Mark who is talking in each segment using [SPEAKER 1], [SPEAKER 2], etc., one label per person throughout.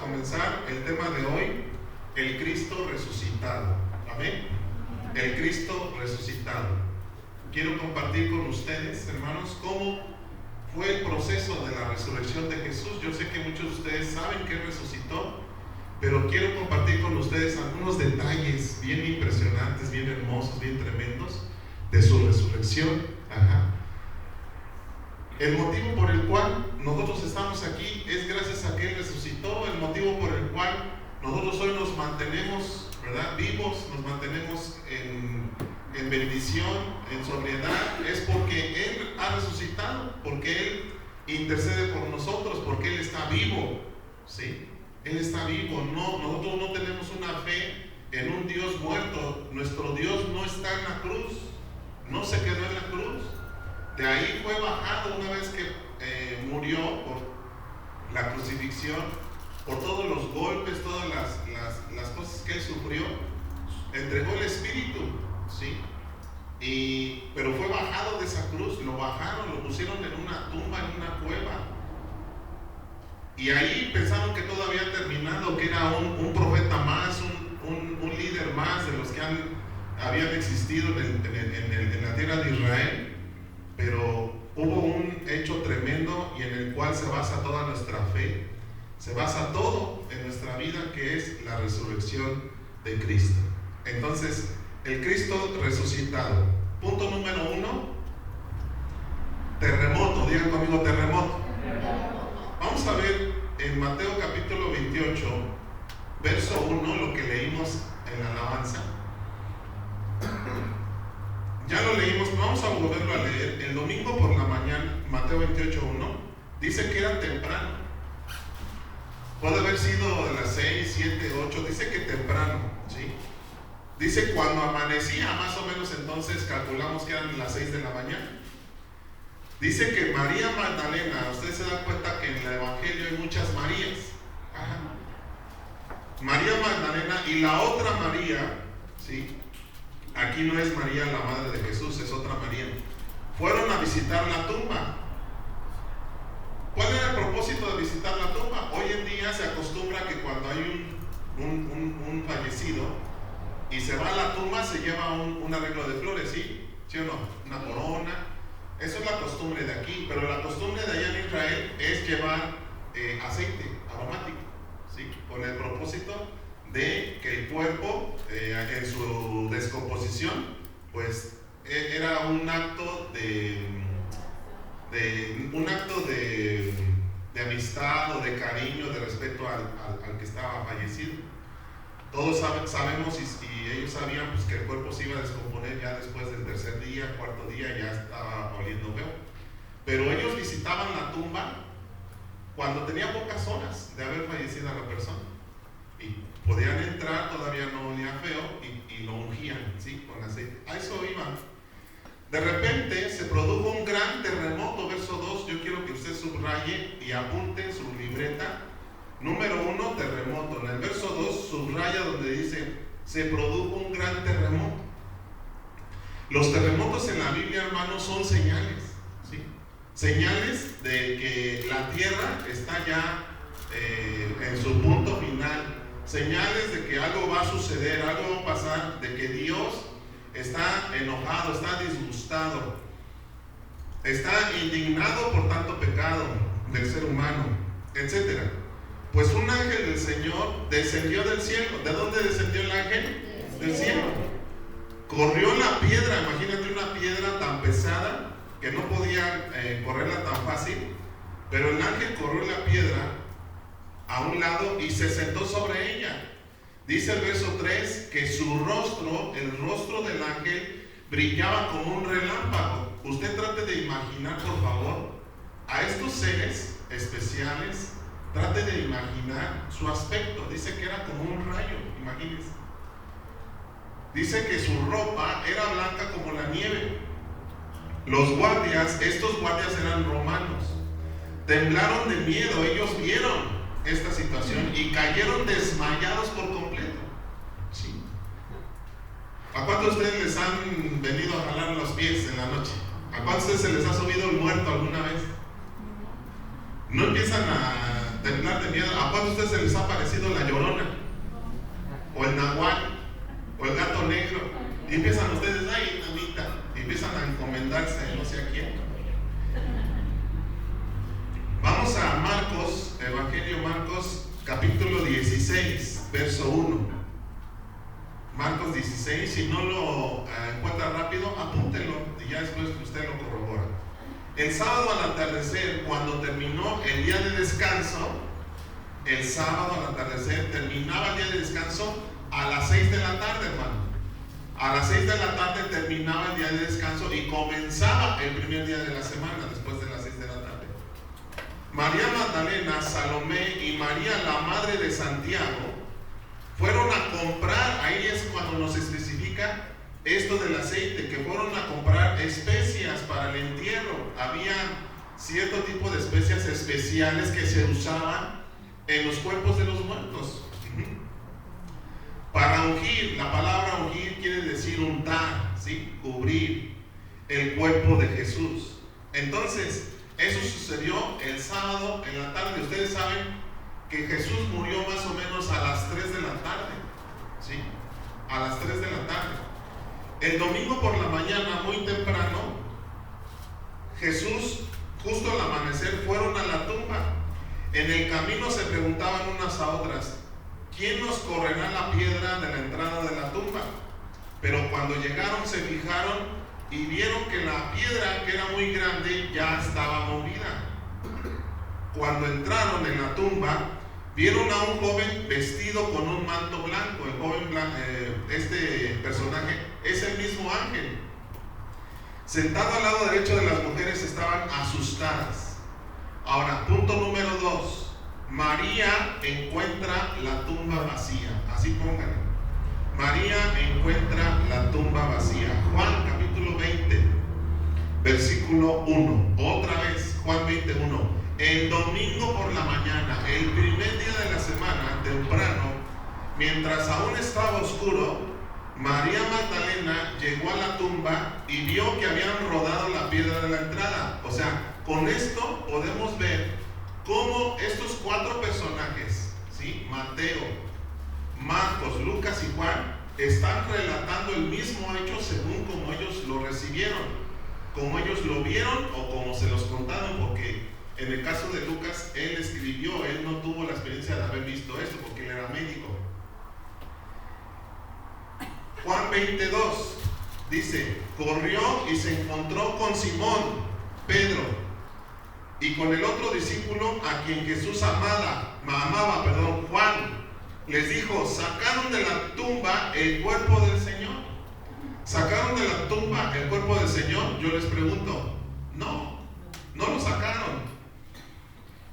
[SPEAKER 1] comenzar el tema de hoy, el Cristo resucitado. Amén. El Cristo resucitado. Quiero compartir con ustedes, hermanos, cómo fue el proceso de la resurrección de Jesús. Yo sé que muchos de ustedes saben que Él resucitó, pero quiero compartir con ustedes algunos detalles bien impresionantes, bien hermosos, bien tremendos de su resurrección. El motivo por el cual nosotros estamos aquí es gracias a que Él resucitó. El motivo por el cual nosotros hoy nos mantenemos, ¿verdad?, vivos, nos mantenemos en bendición, en sobriedad, es porque Él ha resucitado, porque Él intercede por nosotros, porque Él está vivo, ¿sí? Él está vivo. Nosotros no tenemos una fe en un Dios muerto. Nuestro Dios no está en la cruz, no se quedó en la cruz. De ahí fue bajado una vez que murió por la crucifixión, por todos los golpes, todas las cosas que Él sufrió. Entregó el Espíritu, ¿sí? Pero fue bajado de esa cruz, lo bajaron, lo pusieron en una tumba, en una cueva. Y ahí pensaron que todo había terminado, que era un profeta más, un líder más de los que habían existido en la tierra de Israel. Pero hubo un hecho tremendo y en el cual se basa toda nuestra fe, se basa todo en nuestra vida, que es la resurrección de Cristo. Entonces, el Cristo resucitado. Punto número 1, terremoto. Digan conmigo, terremoto. Vamos a ver en Mateo capítulo 28, verso 1, lo que leímos en la alabanza. Ya lo leímos, vamos a volverlo a leer. El domingo por la mañana, Mateo 28:1, dice que era temprano. Puede haber sido de las 6, 7, 8, dice que temprano, ¿sí? Dice cuando amanecía, más o menos, entonces calculamos que eran las 6 de la mañana. Dice que María Magdalena, ustedes se dan cuenta que en el Evangelio hay muchas Marías. María Magdalena y la otra María, ¿sí? Aquí no es María la madre de Jesús, es otra María. Fueron a visitar la tumba. ¿Cuál era el propósito de visitar la tumba? Hoy en día se acostumbra que cuando hay un fallecido y se va a la tumba, se lleva un arreglo de flores, ¿sí? ¿Sí o no? Una corona. Eso es la costumbre de aquí, pero la costumbre de allá en Israel es llevar aceite aromático, ¿sí? Con el propósito de que el cuerpo, en su descomposición, pues era un acto de amistad o de cariño, de respeto al que estaba fallecido. Todos sabemos y ellos sabían, pues, que el cuerpo se iba a descomponer ya después del tercer día, cuarto día, ya estaba oliendo feo. Pero ellos visitaban la tumba cuando tenía pocas horas de haber fallecido a la persona. Y podían entrar, todavía no olía feo, y lo ungían, ¿sí?, con aceite. A eso iban. De repente se produjo un gran terremoto, verso 2. Yo quiero que usted subraye y apunte en su libreta. Número 1, terremoto. En el verso 2 subraya donde dice: se produjo un gran terremoto. Los terremotos en la Biblia, hermanos, son señales, ¿sí? Señales de que la tierra está ya en su punto final. Señales de que algo va a suceder, algo va a pasar, de que Dios está enojado, está disgustado, está indignado por tanto pecado del ser humano, etc. Pues un ángel del Señor descendió del cielo. ¿De dónde descendió el ángel? Del cielo. Corrió la piedra. Imagínate una piedra tan pesada que no podía correrla tan fácil, pero el ángel corrió la piedra a un lado y se sentó sobre ella. Dice el verso 3 que su rostro, el rostro del ángel, brillaba como un relámpago. Usted trate de imaginar, por favor, a estos seres especiales. Trate de imaginar su aspecto. Dice que era como un rayo, imagínense. Dice que su ropa era blanca como la nieve. Los guardias, estos guardias eran romanos, temblaron de miedo. Ellos vieron esta situación y cayeron desmayados por completo. ¿Sí? ¿A cuántos de ustedes les han venido a jalar los pies en la noche? ¿A cuántos de ustedes se les ha subido el muerto alguna vez? No empiezan a temblar de miedo. ¿A cuántos de ustedes se les ha parecido la Llorona? O el Nahual, o el Gato Negro. Y empiezan ustedes, ay, mamita, y empiezan a encomendarse a no sé a quién. Vamos a Marcos, Evangelio Marcos, capítulo 16, verso 1. Marcos 16, si no lo encuentra rápido, apúntelo y ya después usted lo corrobora. El sábado al atardecer, cuando terminó el día de descanso, el sábado al atardecer terminaba el día de descanso a las 6 de la tarde, hermano. A las 6 de la tarde terminaba el día de descanso y comenzaba el primer día de la semana, después de las 6 de la tarde. María Magdalena, Salomé y María, la madre de Santiago, fueron a comprar, ahí es cuando nos especifica esto del aceite, que fueron a comprar especias para el entierro. Había cierto tipo de especias especiales que se usaban en los cuerpos de los muertos. Para ungir, la palabra ungir quiere decir untar, ¿sí? Cubrir el cuerpo de Jesús. Entonces, eso sucedió el sábado en la tarde. Ustedes saben que Jesús murió más o menos a las 3 de la tarde, ¿sí? A las 3 de la tarde. El domingo por la mañana, muy temprano, Jesús, justo al amanecer, fueron a la tumba. En el camino se preguntaban unas a otras, ¿quién nos correrá la piedra de la entrada de la tumba? Pero cuando llegaron se fijaron y vieron que la piedra, que era muy grande, ya estaba movida. Cuando entraron en la tumba, vieron a un joven vestido con un manto blanco. El joven blanco, este personaje es el mismo ángel. Sentado al lado derecho de las mujeres estaban asustadas. Ahora, punto número 2. María encuentra la tumba vacía. Así pónganlo. María encuentra la tumba vacía. Juan capítulo 20, versículo 1. Otra vez, Juan 21. El domingo por la mañana, el primer día de la semana, temprano, mientras aún estaba oscuro, María Magdalena llegó a la tumba y vio que habían rodado la piedra de la entrada. O sea, con esto podemos ver cómo estos 4 personajes, ¿sí? Mateo, Marcos, Lucas y Juan, están relatando el mismo hecho según como ellos lo recibieron, como ellos lo vieron o como se los contaron, porque en el caso de Lucas, él escribió, él no tuvo la experiencia de haber visto esto porque él era médico. Juan 22 dice, corrió y se encontró con Simón, Pedro, y con el otro discípulo a quien Jesús amaba, Juan. Les dijo, sacaron de la tumba el cuerpo del Señor. ¿Sacaron de la tumba el cuerpo del Señor? Yo les pregunto, no lo sacaron.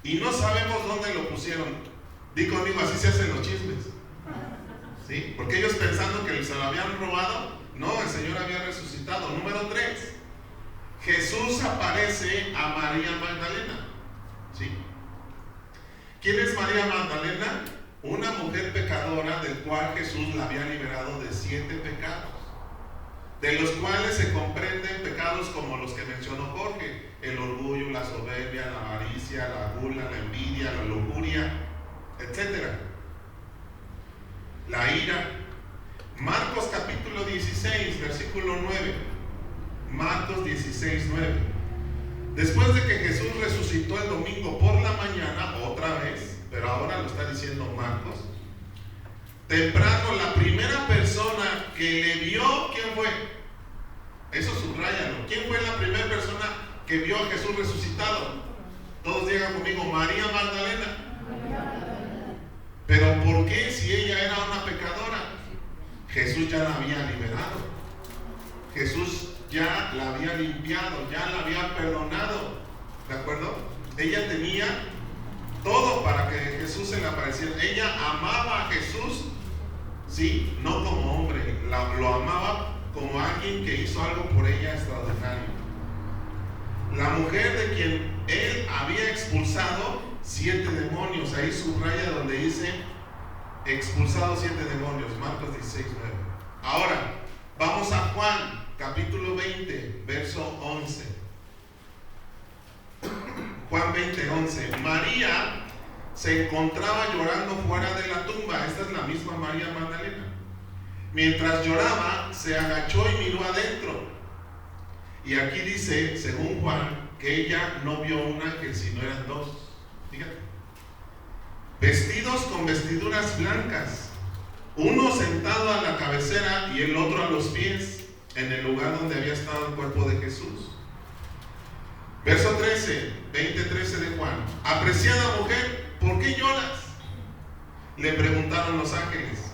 [SPEAKER 1] Y no sabemos dónde lo pusieron. Di conmigo, así se hacen los chismes, ¿sí? Porque ellos pensando que se lo habían robado. No, el Señor había resucitado. Número 3. Jesús aparece a María Magdalena, ¿sí? ¿Quién es María Magdalena? Una mujer pecadora del cual Jesús la había liberado de 7 pecados, de los cuales se comprenden pecados como los que mencionó Jorge: el orgullo, la soberbia, la avaricia, la gula, la envidia, la lujuria, etc. La ira. Matos capítulo 16, versículo 9. Marcos 16, 9. Después de que Jesús resucitó el domingo por la mañana, otra vez, pero ahora lo está diciendo Marcos, temprano, la primera persona que le vio, ¿quién fue? Eso subráyalo. ¿Quién fue la primera persona que vio a Jesús resucitado? Todos digan conmigo, María Magdalena. Pero ¿por qué si ella era una pecadora? Jesús ya la había liberado. Jesús ya la había limpiado, ya la había perdonado. ¿De acuerdo? Ella tenía todo para que Jesús se le apareciera. Ella amaba a Jesús, sí, no como hombre, lo amaba como alguien que hizo algo por ella extraordinario. La mujer de quien él había expulsado 7 demonios, ahí subraya donde dice expulsado 7 demonios, Marcos 16, 9. Ahora, vamos a Juan, capítulo 20, verso 11. Juan 20, 11. María se encontraba llorando fuera de la tumba. Esta es la misma María Magdalena. Mientras lloraba, se agachó y miró adentro. Y aquí dice, según Juan, que ella no vio un ángel, sino eran dos. Fíjate. Vestidos con vestiduras blancas, uno sentado a la cabecera y el otro a los pies, en el lugar donde había estado el cuerpo de Jesús. Verso 13, 20:13 de Juan. Apreciada mujer, ¿por qué lloras? Le preguntaron los ángeles.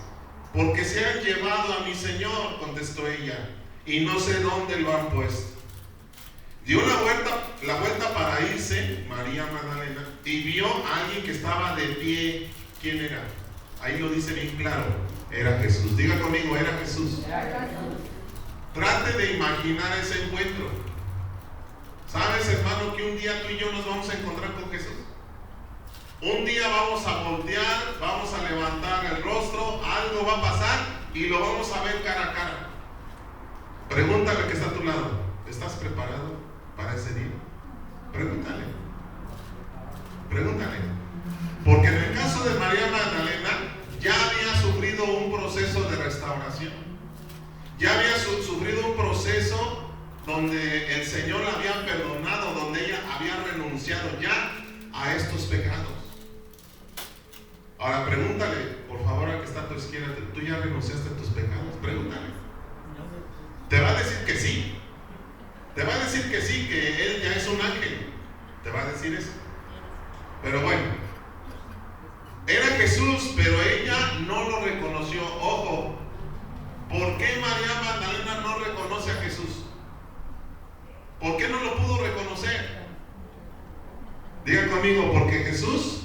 [SPEAKER 1] Porque se han llevado a mi Señor, contestó ella, y no sé dónde lo han puesto. Dio la vuelta para irse, María Magdalena, y vio a alguien que estaba de pie. ¿Quién era? Ahí lo dice bien claro, era Jesús. Diga conmigo, era Jesús. Trate de imaginar ese encuentro. ¿Sabes, hermano, que un día tú y yo nos vamos a encontrar con Jesús? Un día vamos a voltear, vamos a levantar el rostro, algo va a pasar y lo vamos a ver cara a cara. Pregúntale que está a tu lado, ¿estás preparado para ese día? Pregúntale. Porque en el caso de María Magdalena ya había sufrido un proceso de restauración. Ya había sufrido un proceso donde el Señor la había perdonado, donde ella había renunciado ya a estos pecados. Ahora pregúntale, por favor, al que está a tu izquierda, ¿tú ya renunciaste a tus pecados? Pregúntale. Te va a decir que sí. Te va a decir que sí, que él ya es un ángel. Te va a decir eso. Pero bueno, era Jesús, pero ella no lo reconoció. Ojo, ¿por qué María Magdalena no reconoce a Jesús? ¿Por qué no lo pudo reconocer? Diga conmigo, porque Jesús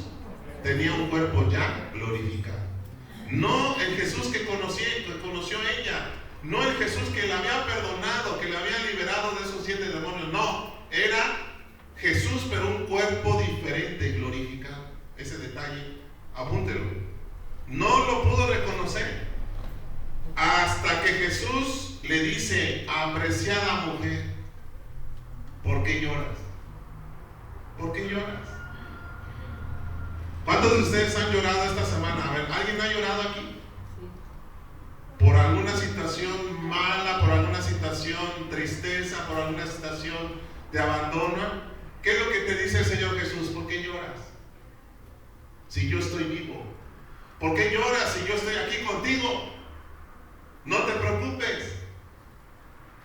[SPEAKER 1] tenía un cuerpo ya glorificado. No el Jesús que conoció ella, no el Jesús que la había perdonado, que la había liberado de esos 7 demonios. No, era Jesús, pero un cuerpo diferente, glorificado. Ese detalle, apúntelo. No lo pudo reconocer hasta que Jesús le dice: apreciada mujer, ¿por qué lloras? ¿Por qué lloras? ¿Cuántos de ustedes han llorado esta semana? A ver, ¿alguien ha llorado aquí? Por alguna situación mala, por alguna situación tristeza, por alguna situación de abandono. ¿Qué es lo que te dice el Señor Jesús? ¿Por qué lloras? Si yo estoy vivo. ¿Por qué lloras si yo estoy aquí contigo? No te preocupes.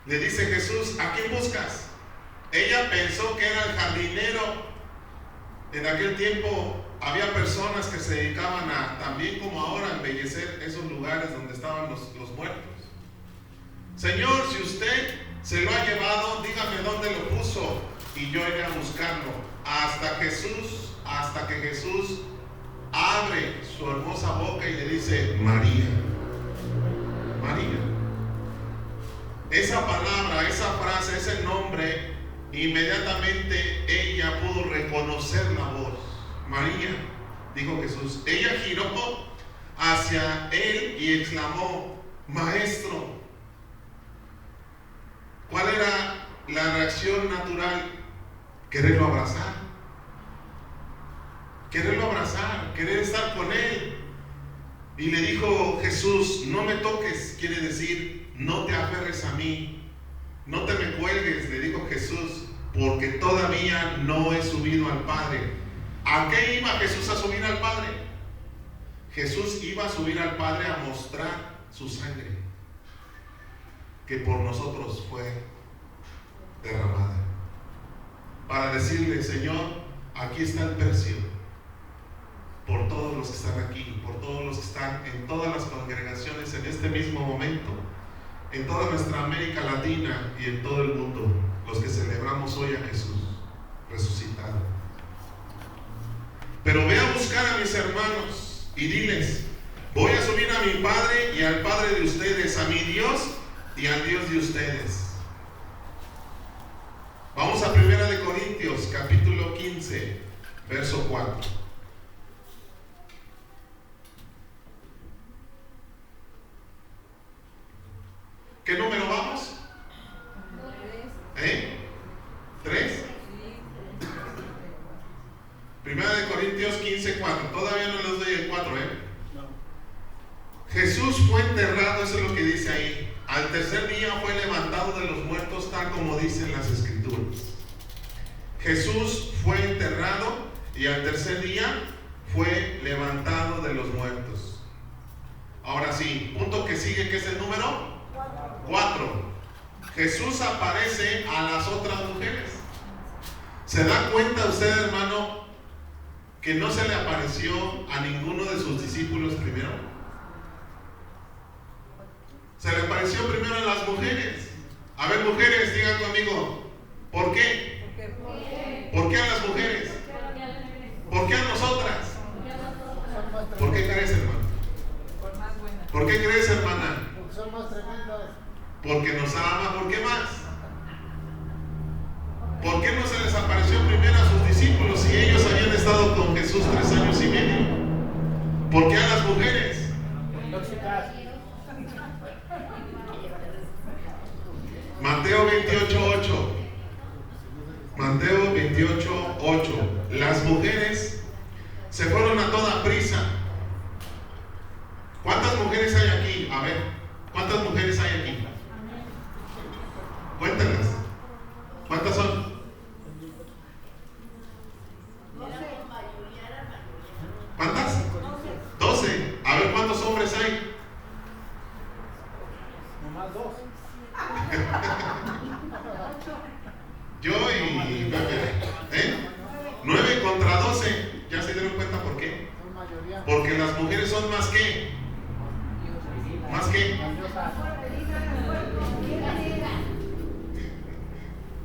[SPEAKER 1] Le dice Jesús: ¿a quién buscas? Ella pensó que era el jardinero. En aquel tiempo había personas que se dedicaban a, también como ahora, embellecer esos lugares donde estaban los muertos. Señor, si usted se lo ha llevado, dígame dónde lo puso y yo iré a buscarlo. Hasta que Jesús abre su hermosa boca y le dice: María. María. Esa palabra, esa frase, ese nombre, inmediatamente ella pudo reconocer la voz. María, dijo Jesús. Ella giró hacia él y exclamó: Maestro. ¿Cuál era la reacción natural? Quererlo abrazar. Quererlo abrazar, querer estar con él. Y le dijo Jesús: no me toques, quiere decir, no te aferres a mí, no te me cuelgues, le dijo Jesús, porque todavía no he subido al Padre. ¿A qué iba Jesús a subir al Padre? Jesús iba a subir al Padre a mostrar su sangre, que por nosotros fue derramada, para decirle: Señor, aquí está el precio, por todos los que están aquí, por todos los que están en todas las congregaciones en este mismo momento, en toda nuestra América Latina y en todo el mundo, los que celebramos hoy a Jesús resucitado. Pero ve a buscar a mis hermanos y diles: voy a subir a mi Padre y al Padre de ustedes, a mi Dios y al Dios de ustedes. Vamos a 1 Corintios capítulo 15, verso 4. ¿Qué número vamos? 3. 1 Corintios 15, 4. fue enterrado, eso es lo que dice ahí. Al tercer día fue levantado de los muertos, tal como dicen las Escrituras. Jesús fue enterrado y al tercer día fue levantado de los muertos. Ahora sí, punto que sigue, que es el número 4. Jesús aparece a las otras mujeres. ¿Se da cuenta usted, hermano, que no se le apareció a ninguno de sus discípulos primero? Se le apareció primero a las mujeres. A ver, mujeres, digan conmigo, ¿por qué? ¿Por qué a las mujeres? ¿Por qué a nosotras? ¿Por qué crees, hermano? ¿Por qué crees, hermana?
[SPEAKER 2] Porque son más tremendas.
[SPEAKER 1] Porque nos ama. ¿Por qué más? ¿Por qué no se les apareció primero a sus discípulos si ellos habían estado con Jesús 3 años y medio? ¿Por qué a las mujeres? Mateo 28:8. Mateo 28:8. Las mujeres se fueron a toda prisa. ¿Cuántas mujeres hay aquí? A ver, ¿cuántas mujeres hay aquí? Cuéntalas. ¿Cuántas son?
[SPEAKER 3] 12.
[SPEAKER 1] ¿Cuántas? 12. A ver, ¿cuántos hombres hay?
[SPEAKER 2] Nomás 2.
[SPEAKER 1] Yo y Pepe. 9 contra 12. ¿Ya se dieron cuenta por qué?
[SPEAKER 2] Son mayoría.
[SPEAKER 1] Porque las mujeres son más que. ¿Más que?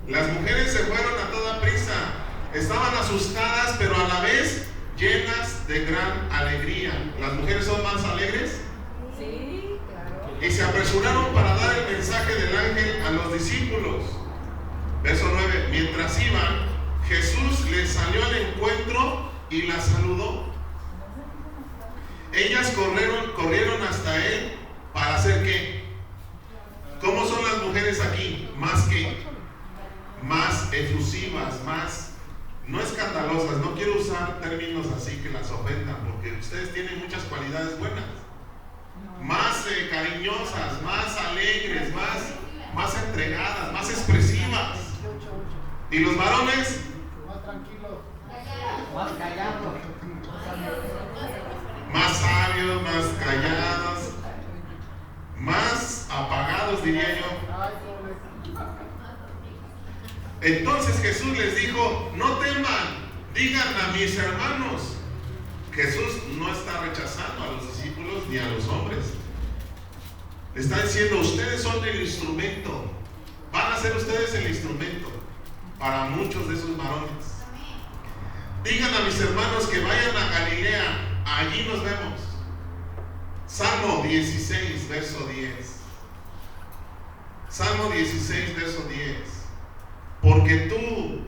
[SPEAKER 1] Las mujeres se fueron a toda prisa. Estaban asustadas, pero a la vez llenas de gran alegría. ¿Las mujeres son más alegres?
[SPEAKER 3] Sí, claro.
[SPEAKER 1] Y se apresuraron para dar el mensaje del ángel a los discípulos. Verso 9. Mientras iban, Jesús les salió al encuentro y las saludó. Ellas corrieron hasta él para hacer qué. ¿Cómo son las mujeres aquí? Más efusivas, más, no escandalosas. No quiero usar términos así que las ofendan, porque ustedes tienen muchas cualidades buenas. Más cariñosas, más alegres, más entregadas, más expresivas. ¿Y los varones?
[SPEAKER 2] Más tranquilos.
[SPEAKER 4] Más callados.
[SPEAKER 1] Más sabios, más callados, más apagados, diría yo.
[SPEAKER 2] Ay, pobre.
[SPEAKER 1] Entonces Jesús les dijo: no teman, digan a mis hermanos. Jesús no está rechazando a los discípulos ni a los hombres. Le está diciendo: ustedes son el instrumento. Van a ser ustedes el instrumento para muchos de esos varones. Digan a mis hermanos que vayan a Galilea, allí nos vemos. Salmo 16, verso 10. Salmo 16, verso 10. Porque tú,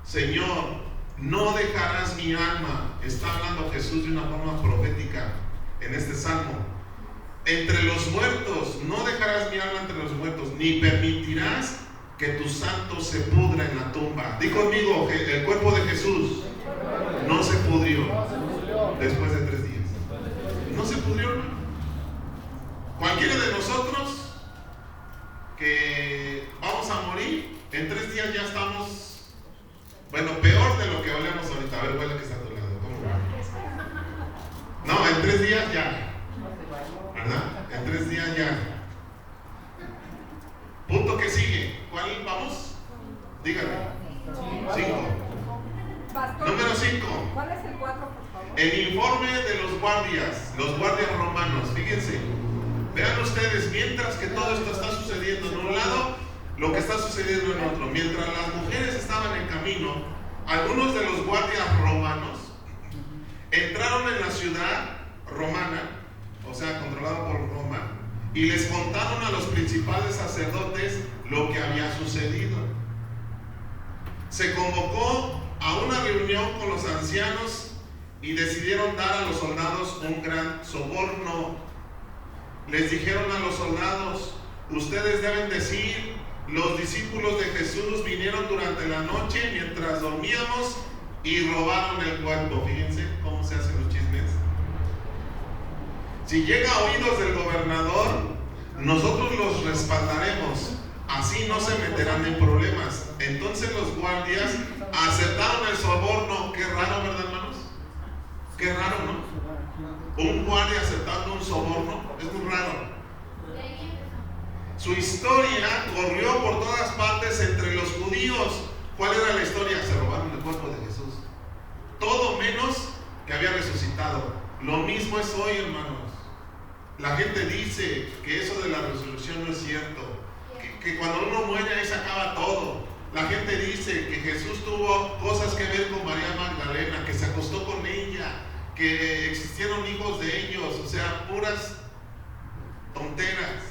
[SPEAKER 1] Señor, no dejarás mi alma. Está hablando Jesús de una forma profética en este salmo. Entre los muertos, no dejarás mi alma entre los muertos, ni permitirás que tu santo se pudra en la tumba. Di conmigo, el cuerpo de Jesús no se pudrió después de 3 días. No se pudrió, hermano. Cualquiera de nosotros que vamos a morir, en 3 días ya estamos, bueno, peor de lo que olemos ahorita. A ver, huele que está a tu lado. ¿Cómo va? No, en 3 días ya. ¿Verdad? En 3 días ya. Punto que sigue. ¿Cuál vamos? Dígame. 5.
[SPEAKER 3] Pastor,
[SPEAKER 1] Número 5.
[SPEAKER 3] ¿cuál es el 4, por favor?
[SPEAKER 1] El informe de los guardias romanos. Fíjense, vean ustedes, mientras que todo esto está sucediendo en un lado, lo que está sucediendo en otro. Mientras las mujeres estaban en camino, algunos de los guardias romanos entraron en la ciudad romana, o sea, controlada por Roma, y les contaron a los principales sacerdotes lo que había sucedido. Se convocó a una reunión con los ancianos y decidieron dar a los soldados un gran soborno. Les dijeron a los soldados: ustedes deben decir, los discípulos de Jesús vinieron durante la noche mientras dormíamos y robaron el cuerpo. Fíjense cómo se hacen los chismes. Si llega a oídos del gobernador, nosotros los respaldaremos. Así no se meterán en problemas. Entonces los guardias aceptaron el soborno. Qué raro, ¿verdad, hermanos? Qué raro, ¿no? Un guardia aceptando un soborno es muy raro. Su historia corrió por todas partes entre los judíos. ¿Cuál era la historia? Se robaron el cuerpo de Jesús. Todo menos que había resucitado. Lo mismo es hoy, hermanos. La gente dice que eso de la resurrección no es cierto. Que cuando uno muere ahí se acaba todo. La gente dice que Jesús tuvo cosas que ver con María Magdalena, que se acostó con ella, que existieron hijos de ellos, o sea, puras tonteras.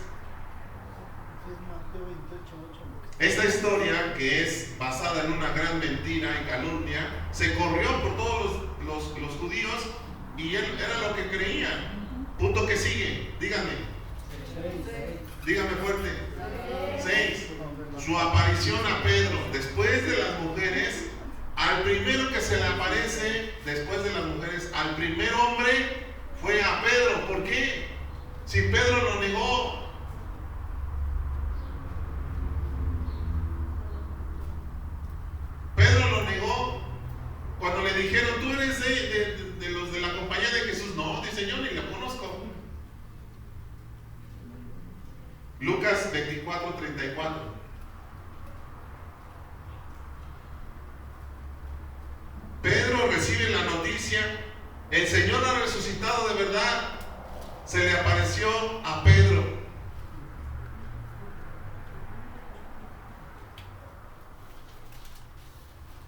[SPEAKER 1] Esta historia, que es basada en una gran mentira y calumnia, se corrió por todos los judíos y era lo que creían. Punto que sigue, díganme. Dígame fuerte. 6. Su aparición a Pedro. Después de las mujeres, al primero que se le aparece, después de las mujeres, al primer hombre fue a Pedro. ¿Por qué? Si Pedro lo negó. Pedro lo negó. Cuando le dijeron, tú eres de los de la compañía de Jesús. No, dice, yo ni la conozco. Lucas 24:34. Pedro recibe la noticia, el Señor ha resucitado de verdad. Se le apareció a Pedro.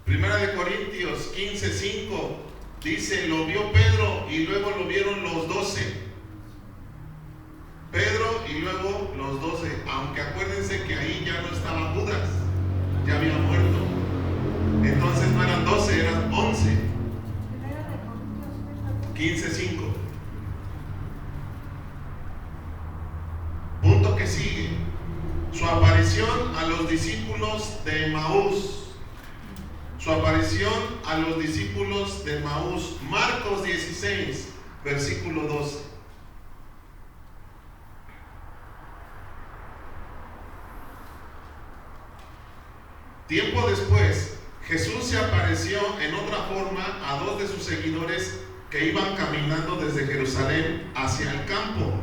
[SPEAKER 1] Primera de Corintios 15:5 dice, lo vio Pedro y luego lo vieron los 12. Pedro y luego los 12, aunque acuérdense que ahí ya no estaba Judas, ya había muerto. Entonces no eran 12, eran 11. 15:5. Punto que sigue. Su aparición a los discípulos de Emaús. Su aparición a los discípulos de Emaús. Marcos 16, versículo 12. Tiempo después, Jesús se apareció en otra forma a 2 de sus seguidores que iban caminando desde Jerusalén hacia el campo.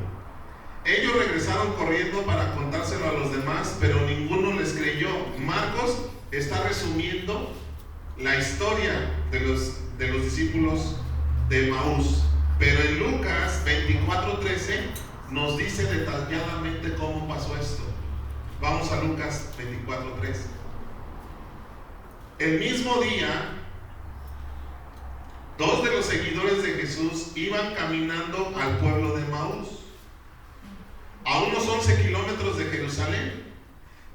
[SPEAKER 1] Ellos regresaron corriendo para contárselo a los demás, pero ninguno les creyó. Marcos está resumiendo la historia de los discípulos de Emaús, pero en Lucas 24:13 nos dice detalladamente cómo pasó esto. Vamos a Lucas 24:13. El mismo día, 2 de los seguidores de Jesús iban caminando al pueblo de Emaús, a unos 11 kilómetros de Jerusalén.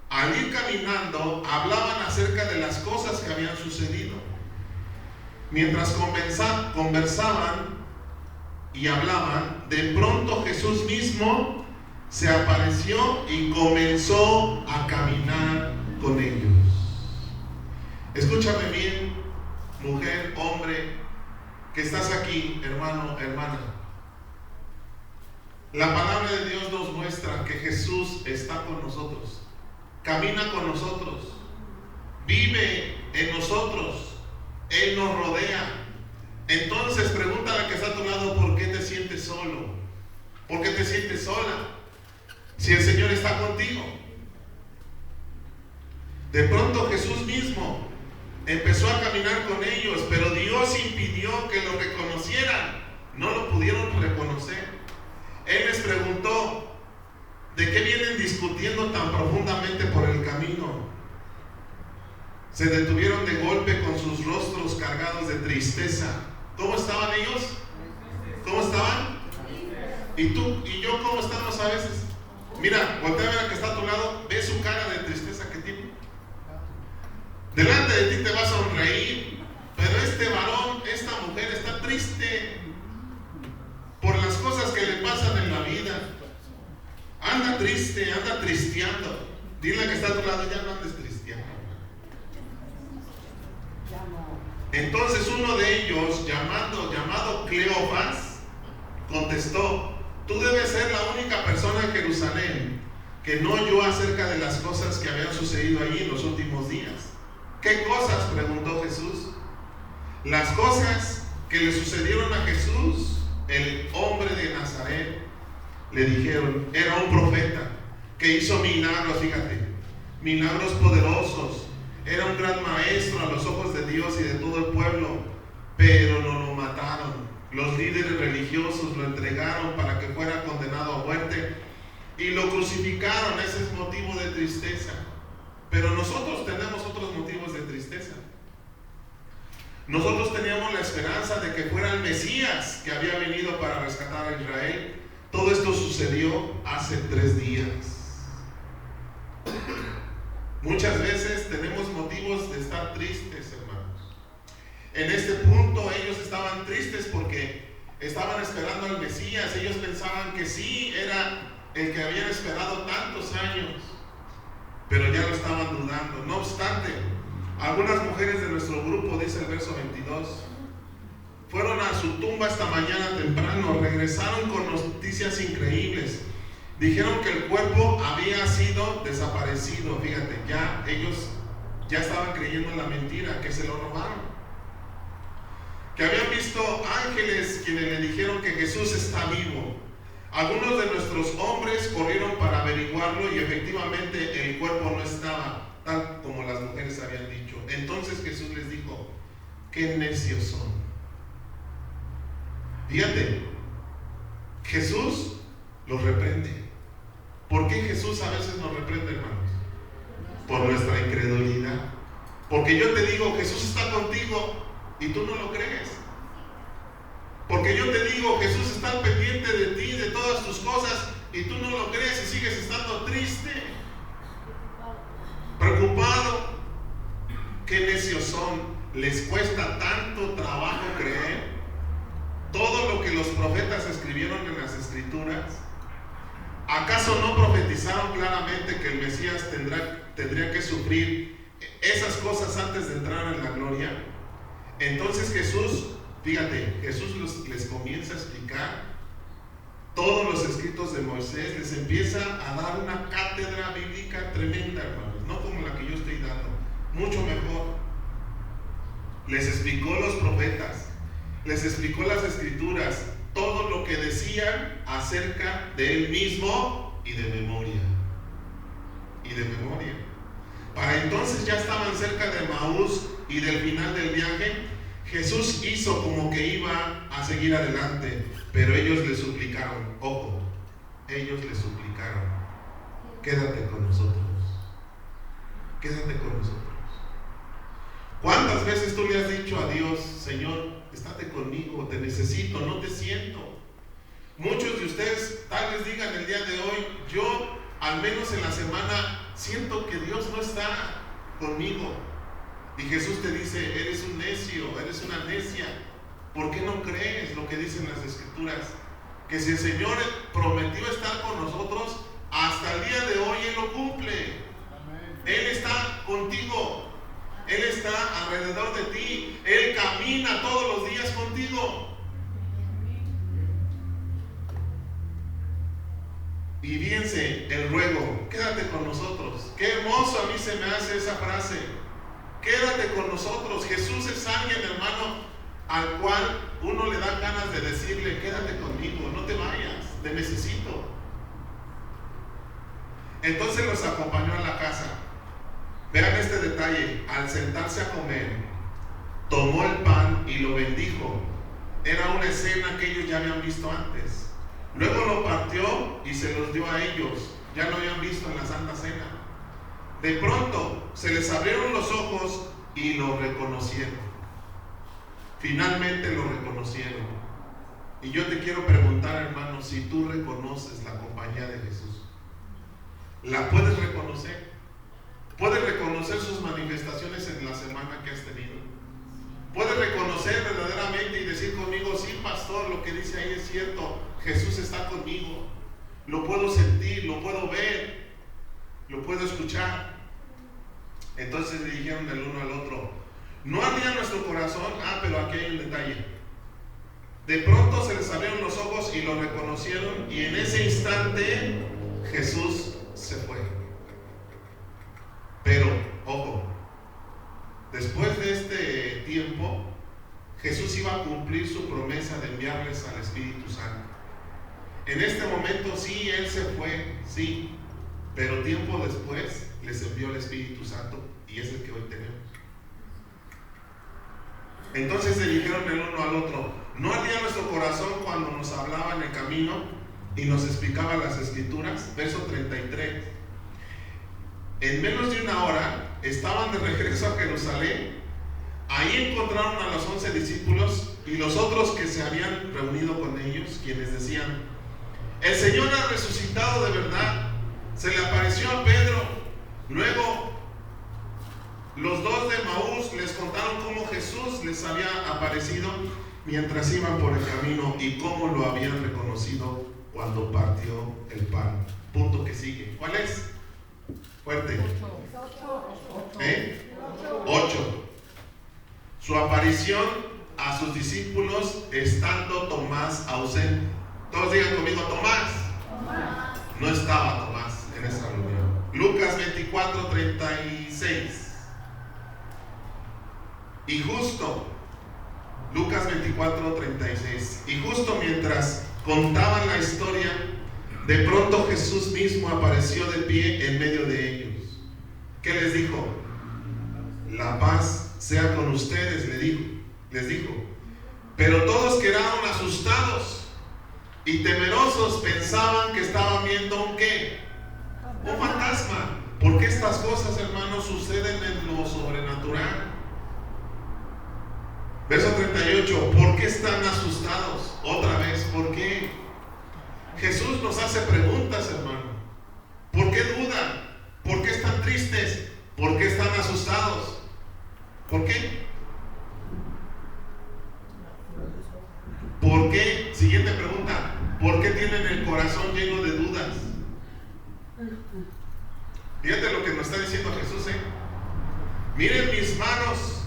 [SPEAKER 1] Al ir caminando, hablaban acerca de las cosas que habían sucedido. Mientras conversaban y hablaban, de pronto Jesús mismo se apareció y comenzó a caminar con ellos. Escúchame bien, mujer, hombre, que estás aquí, hermano, hermana. La palabra de Dios nos muestra que Jesús está con nosotros, camina con nosotros, vive en nosotros, Él nos rodea. Entonces pregúntale al que está a tu lado, ¿por qué te sientes solo? ¿Por qué te sientes sola? Si el Señor está contigo. De pronto Jesús mismo empezó a caminar con ellos, pero Dios impidió que lo reconocieran. No lo pudieron reconocer. Él les preguntó, ¿de qué vienen discutiendo tan profundamente por el camino? Se detuvieron de golpe con sus rostros cargados de tristeza. ¿Cómo estaban ellos? ¿Cómo estaban? ¿Y tú y yo cómo estamos a veces? Mira, voltea a ver al que está a tu lado, ve su cara de tristeza que tiene. Delante de ti te va a sonreír, pero este varón, esta mujer está triste por las cosas que le pasan en la vida. Anda triste, anda tristeando. Dile que está a tu lado, ya no andes tristeando. Entonces uno de ellos, llamado Cleofas, contestó, tú debes ser la única persona en Jerusalén que no oyó acerca de las cosas que habían sucedido allí en los últimos días. ¿Qué cosas?, preguntó Jesús. Las cosas que le sucedieron a Jesús, el hombre de Nazaret, le dijeron, era un profeta que hizo milagros, fíjate, milagros poderosos, era un gran maestro a los ojos de Dios y de todo el pueblo, pero no lo mataron. Los líderes religiosos lo entregaron para que fuera condenado a muerte y lo crucificaron. Ese es motivo de tristeza. Pero nosotros tenemos otros motivos de tristeza. Nosotros teníamos la esperanza de que fuera el Mesías que había venido para rescatar a Israel. Todo esto sucedió hace 3 días. Muchas veces tenemos motivos de estar tristes, hermanos. En este punto ellos estaban tristes porque estaban esperando al Mesías. Ellos pensaban que sí, era el que habían esperado tantos años, pero ya lo estaban dudando. No obstante, algunas mujeres de nuestro grupo, dice el verso 22, fueron a su tumba esta mañana temprano, regresaron con noticias increíbles. Dijeron que el cuerpo había sido desaparecido. Fíjate, ya ellos ya estaban creyendo en la mentira, que se lo robaron. Que habían visto ángeles quienes le dijeron que Jesús está vivo. Algunos de nuestros hombres corrieron para averiguarlo y efectivamente el cuerpo no estaba, tal como las mujeres habían dicho. Entonces Jesús les dijo, qué necios son. Fíjate, Jesús los reprende. ¿Por qué Jesús a veces nos reprende, hermanos? Por nuestra incredulidad. Porque yo te digo, Jesús está contigo y tú no lo crees. Porque yo te digo, Jesús está al pendiente de ti, de todas tus cosas, y tú no lo crees y sigues estando triste, preocupado. Qué necios son. Les cuesta tanto trabajo creer todo lo que los profetas escribieron en las Escrituras. ¿Acaso no profetizaron claramente que el Mesías tendría que sufrir esas cosas antes de entrar en la gloria? Entonces Jesús, fíjate, Jesús les comienza a explicar todos los escritos de Moisés, les empieza a dar una cátedra bíblica tremenda, hermanos, no como la que yo estoy dando, mucho mejor. Les explicó los profetas, les explicó las Escrituras, todo lo que decían acerca de él mismo y de memoria. Y de memoria. Para entonces ya estaban cerca de Emaús y del final del viaje. Jesús hizo como que iba a seguir adelante, pero ellos le suplicaron, ojo, ellos le suplicaron, quédate con nosotros, quédate con nosotros. ¿Cuántas veces tú le has dicho a Dios, Señor, estate conmigo, te necesito, no te siento? Muchos de ustedes tal vez digan el día de hoy, yo al menos en la semana siento que Dios no está conmigo. Y Jesús te dice, eres un necio, eres una necia. ¿Por qué no crees lo que dicen las Escrituras? Que si el Señor prometió estar con nosotros, hasta el día de hoy Él lo cumple. Él está contigo. Él está alrededor de ti. Él camina todos los días contigo. Y fíjense el ruego, quédate con nosotros. Qué hermoso a mí se me hace esa frase. Quédate con nosotros. Jesús es alguien, hermano, al cual uno le da ganas de decirle, quédate conmigo, no te vayas, te necesito. Entonces los acompañó a la casa. Vean este detalle, al sentarse a comer, tomó el pan y lo bendijo. Era una escena que ellos ya habían visto antes. Luego lo partió y se los dio a ellos. Ya lo habían visto en la Santa Cena. De pronto se les abrieron los ojos y lo reconocieron. Finalmente lo reconocieron. Y yo te quiero preguntar, hermano, si tú reconoces la compañía de Jesús. ¿La puedes reconocer? ¿Puedes reconocer sus manifestaciones en la semana que has tenido? ¿Puedes reconocer verdaderamente y decir conmigo, sí, pastor, lo que dice ahí es cierto, Jesús está conmigo, lo puedo sentir, lo puedo ver, lo puedo escuchar? Entonces le dijeron el uno al otro, ¿no ardía nuestro corazón? Pero aquí hay un detalle. De pronto se les abrieron los ojos y lo reconocieron, y en ese instante Jesús se fue. Pero, ojo, después de este tiempo, Jesús iba a cumplir su promesa de enviarles al Espíritu Santo. En este momento sí, Él se fue, sí, pero tiempo después les envió el Espíritu Santo, y es el que hoy tenemos. Entonces se dijeron el uno al otro: ¿no ardía nuestro corazón cuando nos hablaba en el camino y nos explicaba las Escrituras? Verso 33. En menos de una hora estaban de regreso a Jerusalén. Ahí encontraron a los 11 discípulos y los otros que se habían reunido con ellos, quienes decían: el Señor ha resucitado de verdad. Se le apareció a Pedro. Luego los dos de Emaús les contaron cómo Jesús les había aparecido mientras iban por el camino y cómo lo habían reconocido cuando partió el pan. Punto que sigue. ¿Cuál es? Fuerte. 8. Su aparición a sus discípulos estando Tomás ausente. Todos digan conmigo: Tomás. No estaba Tomás en esa reunión. Lucas 24:36. Y justo, Lucas 24:36. Y justo mientras contaban la historia, de pronto Jesús mismo apareció de pie en medio de ellos. ¿Qué les dijo? La paz sea con ustedes, les dijo. Pero todos quedaron asustados y temerosos, pensaban que estaban viendo un ¿qué? Un fantasma. Porque estas cosas, hermanos, suceden en lo sobrenatural. Verso 38. ¿Por qué están asustados? Otra vez, ¿por qué? Jesús nos hace preguntas, hermano. ¿Por qué dudan? ¿Por qué están tristes? ¿Por qué están asustados? ¿Por qué? ¿Por qué? Siguiente pregunta. ¿Por qué tienen el corazón lleno de dudas? Fíjate lo que nos está diciendo Jesús, Miren mis manos,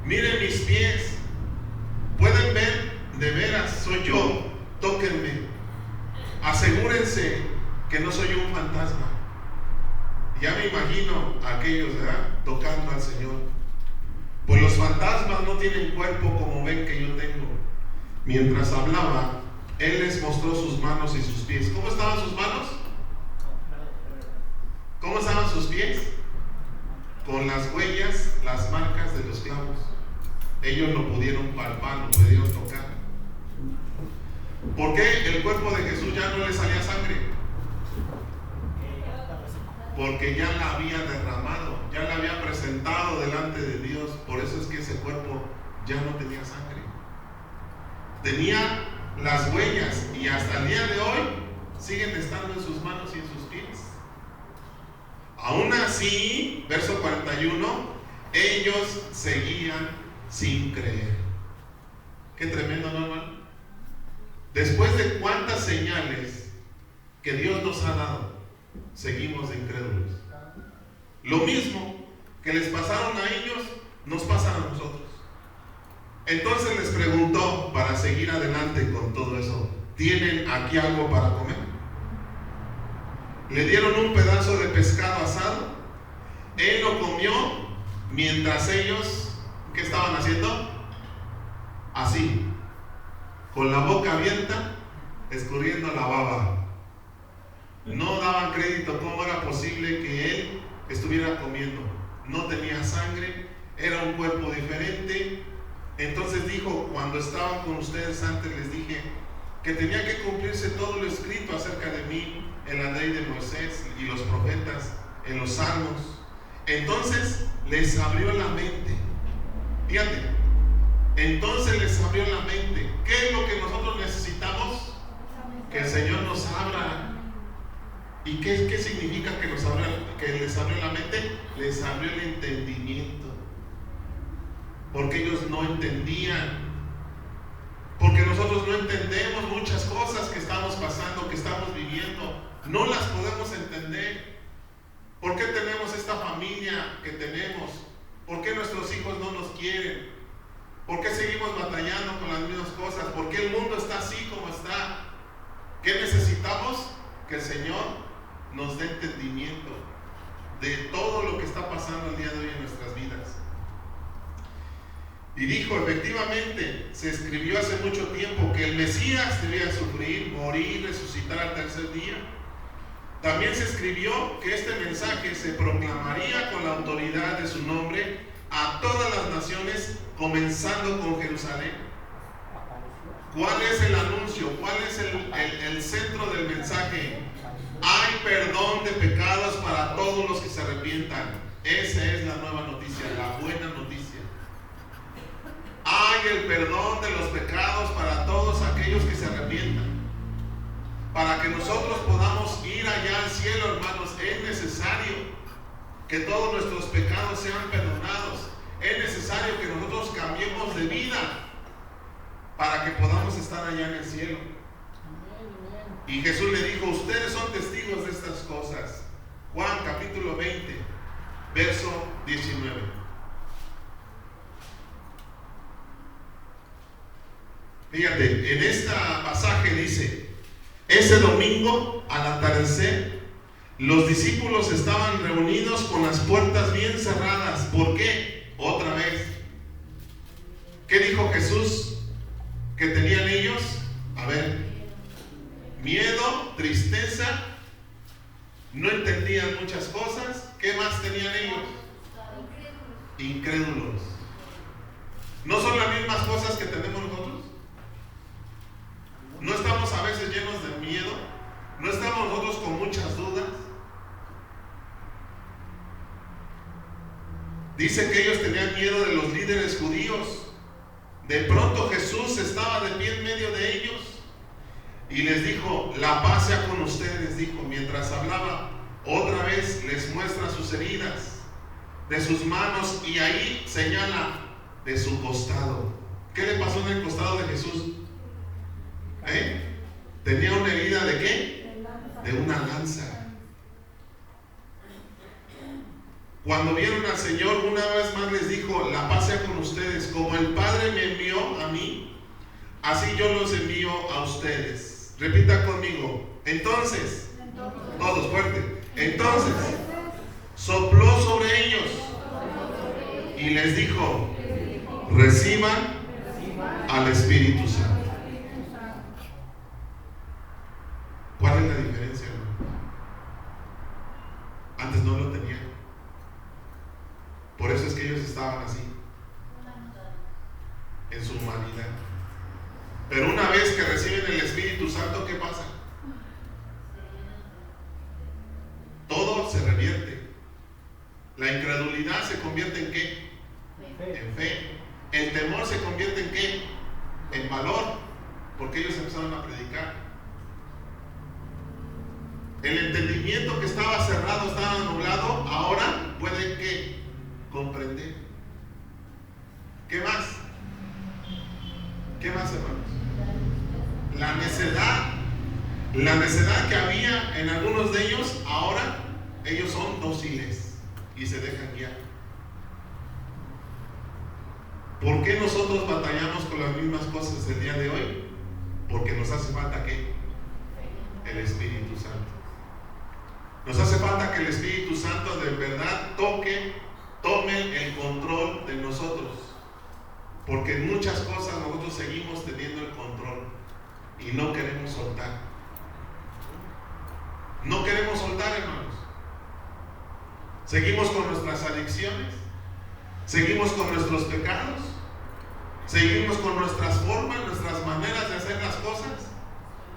[SPEAKER 1] miren mis pies. Pueden ver, de veras, soy yo. Tóquenme. Asegúrense que no soy un fantasma. Ya me imagino a aquellos, ¿verdad?, tocando al Señor. Pues los fantasmas no tienen cuerpo como ven que yo tengo. Mientras hablaba, Él les mostró sus manos y sus pies. ¿Cómo estaban sus manos? ¿Cómo estaban sus pies? Con las huellas, las marcas de los clavos. Ellos lo pudieron palpar, lo pudieron tocar. ¿Por qué el cuerpo de Jesús ya no le salía sangre? Porque ya la había derramado, ya la había presentado delante de Dios. Por eso es que ese cuerpo ya no tenía sangre. Tenía las huellas, y hasta el día de hoy siguen estando en sus manos y en sus pies. Aún así, verso 41, ellos seguían sin creer. Qué tremendo, ¿no, hermano? Después de cuántas señales que Dios nos ha dado, seguimos de incrédulos. Lo mismo que les pasaron a ellos, nos pasa a nosotros. Entonces les preguntó, para seguir adelante con todo eso: ¿tienen aquí algo para comer? Le dieron un pedazo de pescado asado. Él lo comió mientras ellos, ¿qué estaban haciendo? Así, con la boca abierta, escurriendo la baba. No daban crédito. ¿Cómo era posible que Él estuviera comiendo? No tenía sangre, era un cuerpo diferente. Entonces dijo: cuando estaban con ustedes antes les dije que tenía que cumplirse todo lo escrito acerca de mí en la ley de Moisés y los profetas, en los salmos. Entonces les abrió la mente. Fíjate, entonces les abrió la mente. ¿Qué es lo que nosotros necesitamos? Que el Señor nos abra. ¿Y qué significa que les abrió la mente? Les abrió el entendimiento. Porque ellos no entendían. Porque nosotros no entendemos muchas cosas que estamos pasando, que estamos viviendo. No las podemos entender. ¿Por qué tenemos esta familia que tenemos? ¿Por qué nuestros hijos no nos quieren? ¿Por qué seguimos batallando con las mismas cosas? ¿Por qué el mundo está así como está? ¿Qué necesitamos? Que el Señor nos dé entendimiento de todo lo que está pasando el día de hoy en nuestras vidas. Y dijo, efectivamente, se escribió hace mucho tiempo que el Mesías debía sufrir, morir, resucitar al tercer día. También se escribió que este mensaje se proclamaría con la autoridad de su nombre a todas las naciones, comenzando con Jerusalén. ¿Cuál es el anuncio? ¿Cuál es el centro del mensaje? Hay perdón de pecados para todos los que se arrepientan. Esa es la nueva noticia, la buena noticia. Hay el perdón de los pecados para todos aquellos que se arrepientan. Para que nosotros podamos ir allá al cielo, hermanos, es necesario que todos nuestros pecados sean perdonados. Es necesario que nosotros cambiemos de vida para que podamos estar allá en el cielo. Y Jesús le dijo, ustedes son testigos de estas cosas. Juan capítulo 20, verso 19. Fíjate, en este pasaje dice, ese domingo al atardecer, los discípulos estaban reunidos con las puertas bien cerradas. ¿Por qué? Otra vez. ¿Qué dijo Jesús que tenían ellos? A ver, miedo, tristeza, no entendían muchas cosas. ¿Qué más tenían ellos? Incrédulos. ¿No son las mismas cosas que tenemos nosotros? ¿No estamos a veces llenos de miedo? ¿No estamos nosotros con muchas dudas? Dice que ellos tenían miedo de los líderes judíos. De pronto Jesús estaba de pie en medio de ellos y les dijo, la paz sea con ustedes, dijo. Mientras hablaba, otra vez les muestra sus heridas de sus manos y ahí señala de su costado. ¿Qué le pasó en el costado de Jesús? Tenía una herida ¿de qué? De una lanza. Cuando vieron al Señor, una vez más les dijo, la paz sea con ustedes. Como el Padre me envió a mí, así yo los envío a ustedes. Repita conmigo. Entonces, todos fuerte. Entonces, sopló sobre ellos y les dijo, reciban al Espíritu Santo. ¿Cuál es la diferencia, hermano? Antes no lo tenían. Por eso es que ellos estaban así, en su humanidad. Pero una vez que reciben el Espíritu Santo, ¿qué pasa? Todo se revierte. La incredulidad se convierte en ¿qué? En fe. El temor se convierte en ¿qué? En valor, porque ellos empezaron a predicar. El entendimiento que estaba cerrado, estaba nublado, ahora puede ¿qué? Comprender. ¿Qué más? ¿Qué más, hermanos? La necedad que había en algunos de ellos, ahora ellos son dóciles y se dejan guiar. ¿Por qué nosotros batallamos con las mismas cosas el día de hoy? Porque nos hace falta ¿qué? El Espíritu Santo. Nos hace falta que el Espíritu Santo de verdad tome el control de nosotros, porque en muchas cosas nosotros seguimos teniendo el control y no queremos soltar. No queremos soltar, hermanos. Seguimos con nuestras adicciones, seguimos con nuestros pecados, seguimos con nuestras formas, nuestras maneras de hacer las cosas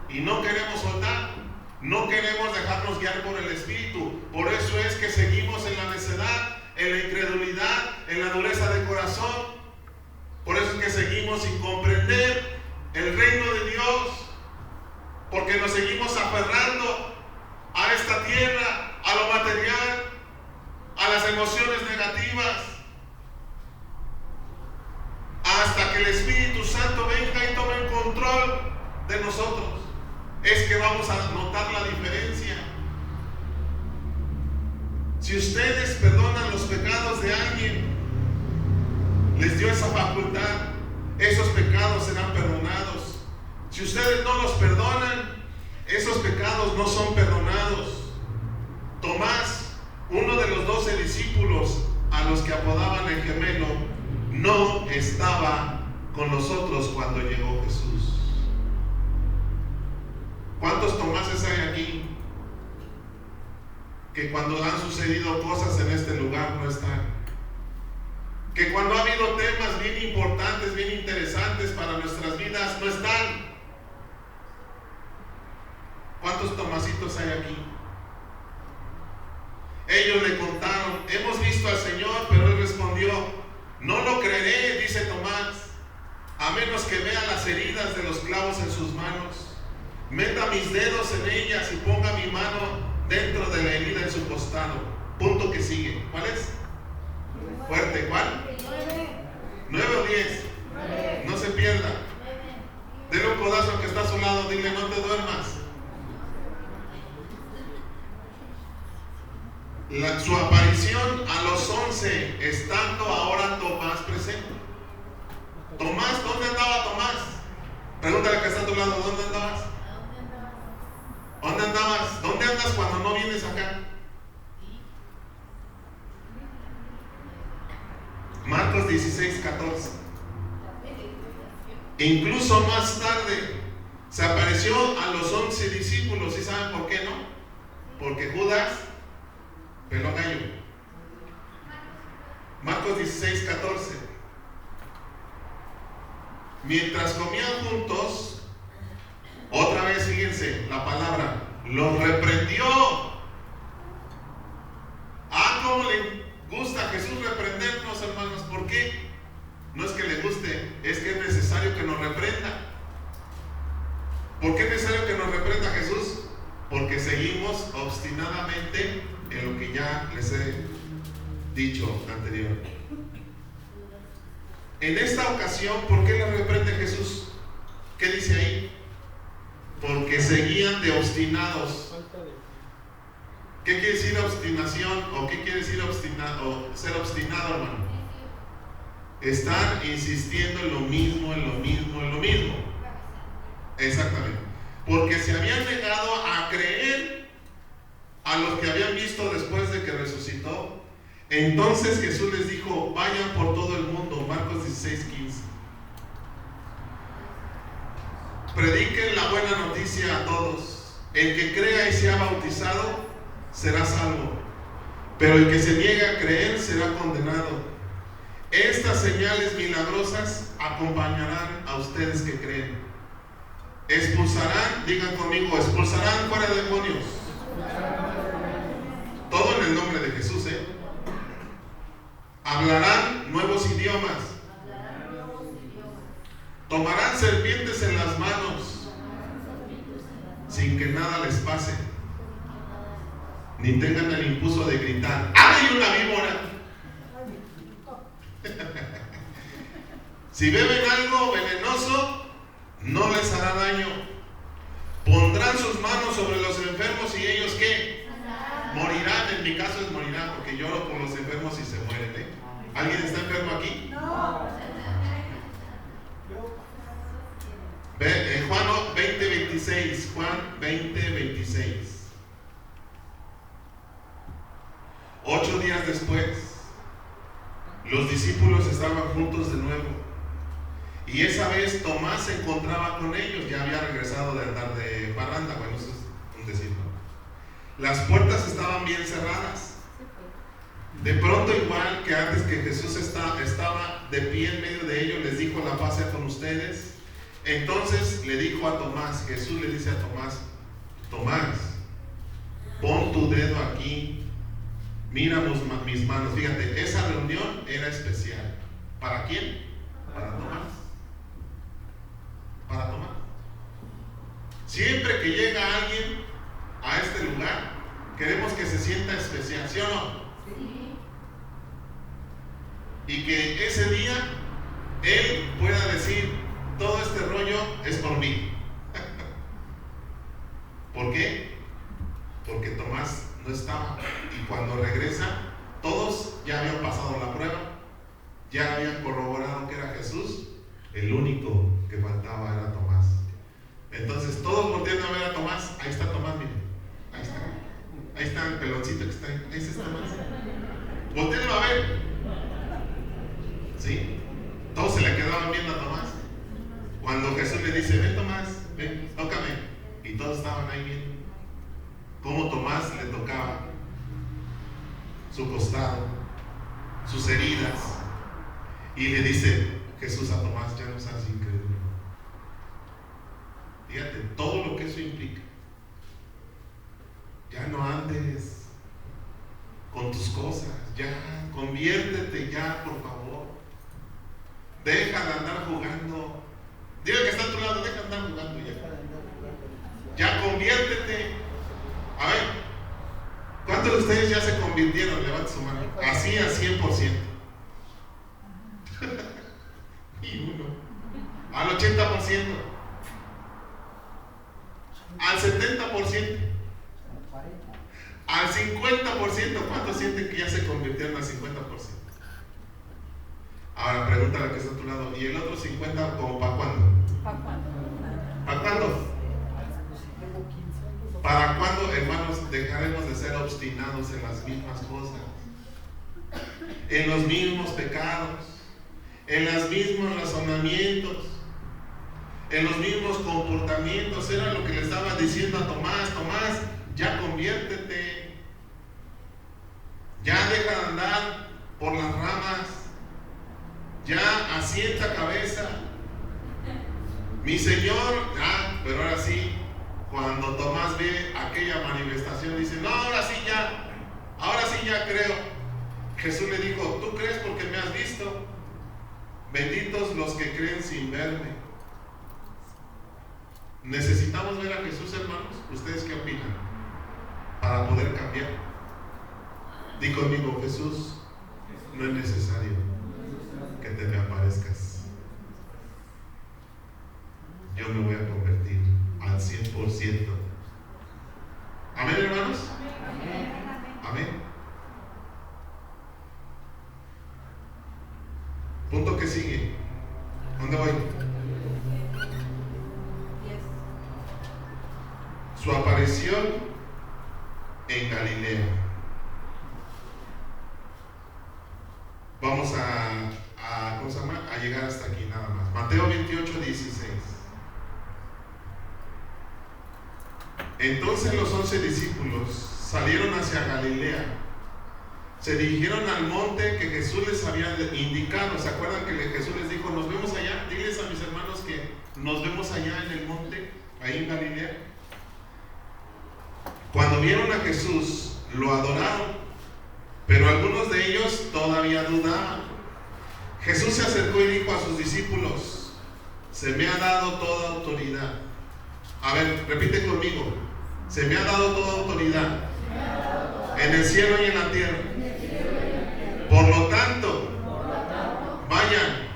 [SPEAKER 1] y no queremos soltar. No queremos dejarnos guiar por el Espíritu. Por eso es que seguimos en la necedad, en la incredulidad, en la dureza de corazón. Por eso es que seguimos sin comprender el reino de Dios, porque nos seguimos aferrando a esta tierra, a lo material, a las emociones negativas, hasta que el Espíritu Santo venga y tome el control de nosotros. Es que vamos a notar la diferencia. Si ustedes perdonan los pecados de alguien, les dio esa facultad. esos pecados serán perdonados. Si ustedes no los perdonan, esos pecados no son perdonados. Tomás, uno de los 12 discípulos a los que apodaban el gemelo, no estaba con nosotros cuando llegó Jesús. ¿Cuántos Tomáses hay aquí que cuando han sucedido cosas en este lugar no están? Que cuando ha habido temas bien importantes, bien interesantes para nuestras vidas, no están. ¿Cuántos Tomásitos hay aquí? Ellos le contaron, hemos visto al Señor, pero Él respondió, no lo creeré, dice Tomás, a menos que vea las heridas de los clavos en sus manos, meta mis dedos en ellas y ponga mi mano dentro de la herida en su costado. Punto que sigue. ¿Cuál es? Fuerte, ¿cuál? 9 o 10. No se pierda. Dele un codazo al que está a su lado, dile, no te duermas. Su aparición a los 11, estando ahora Tomás presente. Tomás, ¿dónde andaba Tomás? Pregúntale al que está a tu lado, ¿dónde andabas? ¿Dónde andabas? ¿Dónde andas cuando no vienes acá? Marcos 16:14. Incluso más tarde se apareció a los 11 discípulos. ¿Y saben por qué no? Porque Judas peló gallo. Marcos 16:14. Mientras comían juntos, otra vez, fíjense la palabra, los reprendió. ¿Cómo le gusta a Jesús reprendernos, hermanos? ¿Por qué? No es que le guste, es que es necesario que nos reprenda. ¿Por qué es necesario que nos reprenda Jesús? Porque seguimos obstinadamente en lo que ya les he dicho anteriormente. En esta ocasión, ¿por qué le reprende Jesús? ¿Qué dice ahí? Porque seguían de obstinados. ¿Qué quiere decir obstinación? ¿O qué quiere decir ser obstinado, hermano? Estar insistiendo en lo mismo, en lo mismo, en lo mismo. Exactamente. Porque se habían negado a creer a los que habían visto después de que resucitó. Entonces Jesús les dijo, vayan por todo el mundo. Marcos 16:15. Prediquen la buena noticia a todos. El que crea y sea bautizado será salvo, pero el que se niega a creer será condenado. Estas señales milagrosas acompañarán a ustedes que creen. Expulsarán, digan conmigo, expulsarán fuera demonios. Todo en el nombre de Jesús, Hablarán nuevos idiomas. Tomarán serpientes en las manos sin que nada les pase, ni tengan el impulso de gritar, ¡ay, una víbora! Si beben algo venenoso, no les hará daño. Pondrán sus manos sobre los enfermos y ellos, ¿qué? Morirán. En mi caso es morirán, porque lloro por los enfermos y se mueren, ¿Alguien está enfermo aquí?
[SPEAKER 3] No.
[SPEAKER 1] Juan 20:26. Juan 20:26. 8 días después, los discípulos estaban juntos de nuevo. Y esa vez Tomás se encontraba con ellos. Ya había regresado de andar de parranda. Bueno, eso es un decir, ¿no? Las puertas estaban bien cerradas. De pronto, igual que antes que Jesús estaba de pie en medio de ellos, les dijo, la paz sea con ustedes. Entonces le dijo a Tomás, Jesús le dice a Tomás, Tomás, pon tu dedo aquí, mira mis manos. Fíjate, esa reunión era especial. ¿Para quién? Para Tomás. Para Tomás. Siempre que llega alguien a este lugar, queremos que se sienta especial, ¿sí o no?
[SPEAKER 3] Sí.
[SPEAKER 1] Y que ese día él pueda decir, todo este rollo es por mí. ¿Por qué? Porque Tomás no estaba. Y cuando regresa, todos ya habían pasado la prueba, ya habían corroborado que era Jesús, El único que faltaba era Tomás. Entonces todos volteando a ver a Tomás. Ahí está Tomás, miren. Ahí está. Ahí está el peloncito que está ahí. Ahí está Tomás. Voltéenlo a ver. ¿Sí? Todos se le quedaban viendo a Tomás. Cuando Jesús le dice, ven Tomás, ven, tócame. Y todos estaban ahí viendo cómo Tomás le tocaba su costado, sus heridas. Y le dice Jesús a Tomás, ya no seas incrédulo. Fíjate, todo lo que eso implica. Ya no andes con tus cosas, ya, conviértete ya, por favor. Deja de andar jugando. Dile que está a tu lado, deja de andar jugando ya. Ya conviértete. A ver, ¿cuántos de ustedes ya se convirtieron? Levante su mano. Así al 100%. Y uno. Al 80%. Al 70%. Al 50%. ¿Cuántos sienten que ya se convirtieron al 50%? Ahora pregúntale que está a tu lado. ¿Y el otro 50% como para cuándo? ¿Para cuándo? ¿Para cuándo, hermanos, dejaremos de ser obstinados en las mismas cosas? En los mismos pecados, en los mismos razonamientos, en los mismos comportamientos. Era lo que le estaba diciendo a Tomás. Tomás, ya conviértete. Ya deja de andar por las ramas. Ya asienta cabeza. Mi Señor, pero ahora sí, cuando Tomás ve aquella manifestación, dice, no, ahora sí ya creo. Jesús le dijo, ¿tú crees porque me has visto? Benditos los que creen sin verme. ¿Necesitamos ver a Jesús, hermanos? ¿Ustedes qué opinan? Para poder cambiar. Di conmigo, Jesús, no es necesario que te me aparezcas. Yo me voy a convertir al 100%. Amén, hermanos. Amén. Punto que sigue. ¿Dónde voy? Su aparición en Galilea. Vamos ¿cómo se llama? A llegar hasta aquí nada más. Mateo 28:16. Entonces los 11 discípulos salieron hacia Galilea. Se dirigieron al monte que Jesús les había indicado. ¿Se acuerdan que Jesús les dijo, nos vemos allá? Diles a mis hermanos que nos vemos allá en el monte, ahí en Galilea. Cuando vieron a Jesús, lo adoraron, pero algunos de ellos todavía dudaban. Jesús se acercó y dijo a sus discípulos, se me ha dado toda autoridad. A ver, repite conmigo. Se me ha dado toda autoridad en el cielo y en la tierra. Por lo tanto, vayan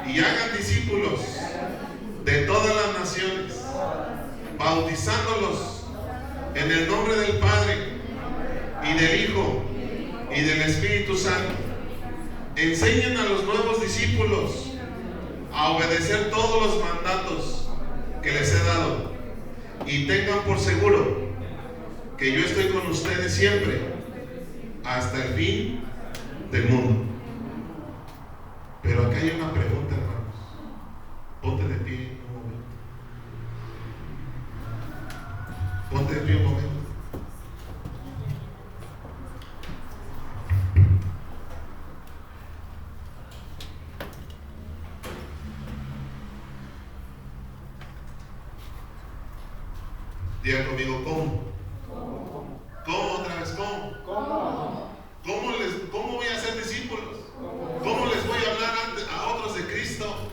[SPEAKER 1] y hagan discípulos de todas las naciones, bautizándolos en el nombre del Padre y del Hijo y del Espíritu Santo. Enseñen a los nuevos discípulos a obedecer todos los mandatos que les he dado, y tengan por seguro que yo estoy con ustedes siempre hasta el fin del mundo. Pero acá hay una pregunta, hermanos. Ponte de pie un momento. Ponte de pie un momento. Diga conmigo, ¿cómo? ¿Cómo otra vez? ¿Cómo? ¿Cómo voy a ser discípulos? ¿Cómo les voy a hablar a otros de Cristo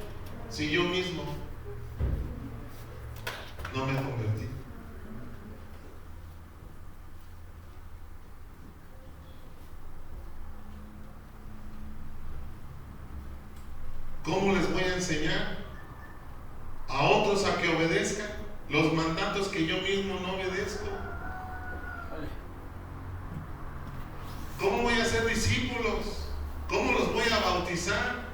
[SPEAKER 1] si yo mismo no me convertí? ¿Cómo les voy a enseñar a otros a que obedezcan los mandatos que yo mismo no obedezco? ¿Cómo voy a ser discípulos? ¿Cómo los voy a bautizar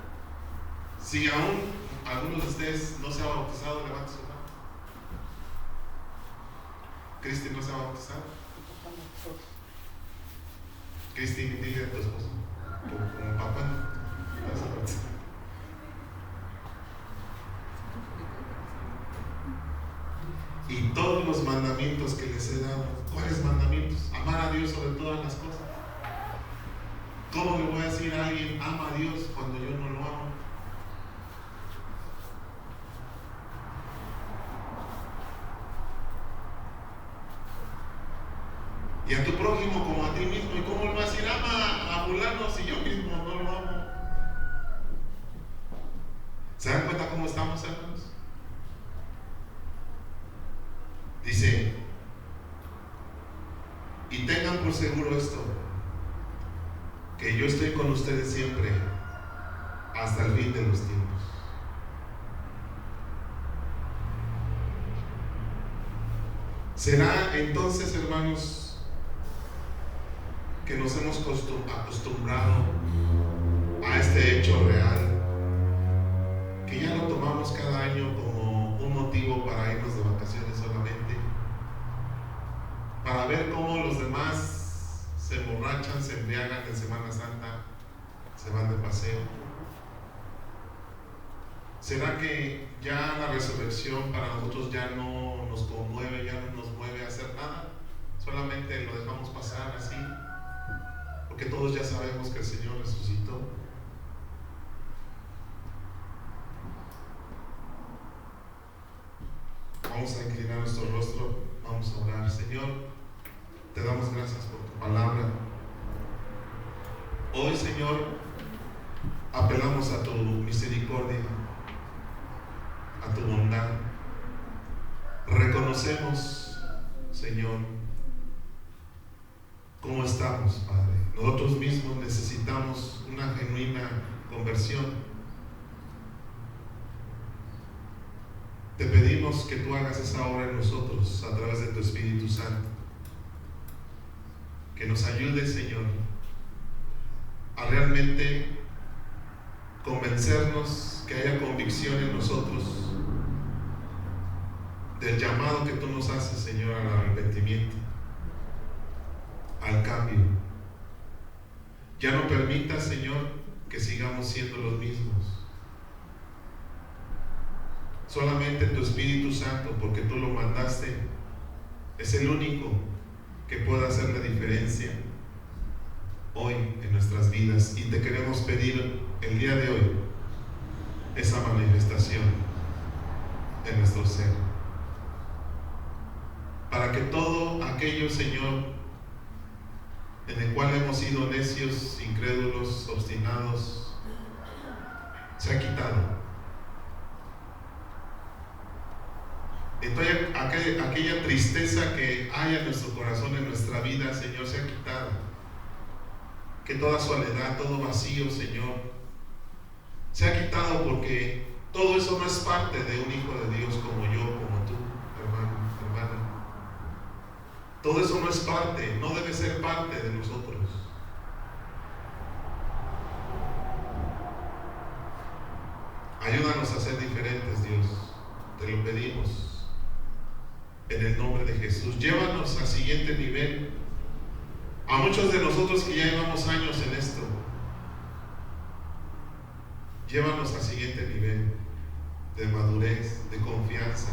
[SPEAKER 1] si aún ¿Algunos de ustedes no se ha bautizado? Levante su mano. Cristi no se ha bautizado. Cristi, dile a tu esposo. Como papá no se ha bautizado. Y todos los mandamientos que les he dado. ¿Cuáles mandamientos? Amar a Dios sobre todas las cosas. ¿Cómo le voy a decir a alguien ama a Dios cuando yo no lo amo? Y a tu prójimo como a ti mismo. ¿Y cómo le voy a decir ama a fulano si yo mismo no lo amo? ¿Se dan cuenta cómo estamos, hermanos? Dice, y tengan por seguro esto, que yo estoy con ustedes siempre hasta el fin de los tiempos. ¿Será entonces, hermanos, que nos hemos acostumbrado a este hecho real, que ya lo tomamos cada año como un motivo para irnos de vacaciones solamente, para ver cómo los demás se emborrachan, se embriagan en Semana Santa, se van de paseo? ¿Será que ya la resurrección para nosotros ya no nos conmueve, ya no nos mueve a hacer nada? Solamente lo dejamos pasar así, porque todos ya sabemos que el Señor resucitó. Vamos a inclinar nuestro rostro, vamos a orar. Señor, te damos gracias por tu palabra. Hoy, Señor, apelamos a tu misericordia, a tu bondad. Reconocemos, Señor, cómo estamos, Padre. Nosotros mismos necesitamos una genuina conversión. Te pedimos que tú hagas esa obra en nosotros a través de tu Espíritu Santo. Que nos ayude, Señor, a realmente convencernos, que haya convicción en nosotros del llamado que tú nos haces, Señor, al arrepentimiento, al cambio. Ya no permitas, Señor, que sigamos siendo los mismos. Solamente tu Espíritu Santo, porque tú lo mandaste, es el único que puede hacer la diferencia hoy en nuestras vidas. Y te queremos pedir el día de hoy esa manifestación en nuestro ser, para que todo aquello, Señor, en el cual hemos sido necios, incrédulos, obstinados, se ha quitado. Entonces, aquella tristeza que hay en nuestro corazón, en nuestra vida, Señor, se ha quitado. Que toda soledad, todo vacío, Señor, se ha quitado, porque todo eso no es parte de un hijo de Dios como yo, como tú, hermana. Todo eso no es parte, no debe ser parte de nosotros. Ayúdanos a ser diferentes, Dios. Te lo pedimos. En el nombre de Jesús, llévanos al siguiente nivel. A muchos de nosotros que ya llevamos años en esto, llévanos al siguiente nivel de madurez, de confianza,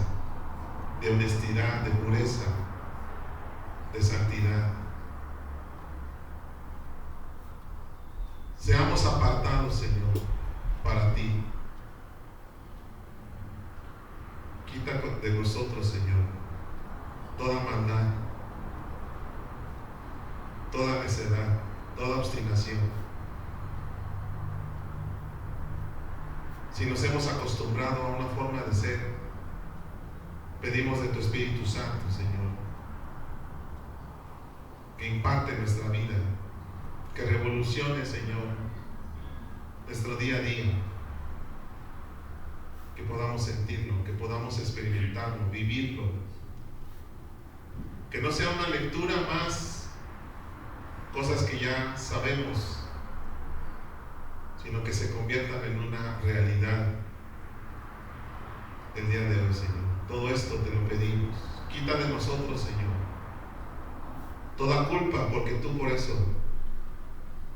[SPEAKER 1] de honestidad, de pureza, de santidad. Seamos apartados, Señor, para ti. Quita de nosotros, Señor, toda maldad, toda necedad, toda obstinación. Si nos hemos acostumbrado a una forma de ser, pedimos de tu Espíritu Santo, Señor, que impacte nuestra vida, que revolucione, Señor, nuestro día a día, que podamos sentirlo, que podamos experimentarlo, vivirlo. Que no sea una lectura más, cosas que ya sabemos, sino que se conviertan en una realidad nosotros, Señor, toda culpa, porque tú por eso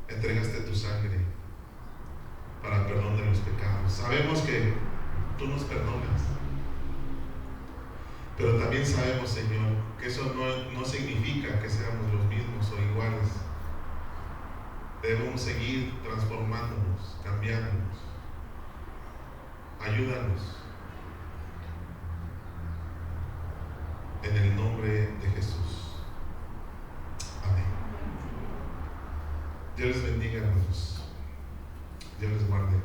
[SPEAKER 1] entregaste tu sangre para el perdón de los pecados. Sabemos que tú nos perdonas, pero también sabemos, Señor, que eso no significa que seamos los mismos o iguales. Debemos seguir transformándonos, cambiándonos. Ayúdanos. En el nombre de Jesús. Amén. Dios les bendiga, hermanos. Dios les guarde.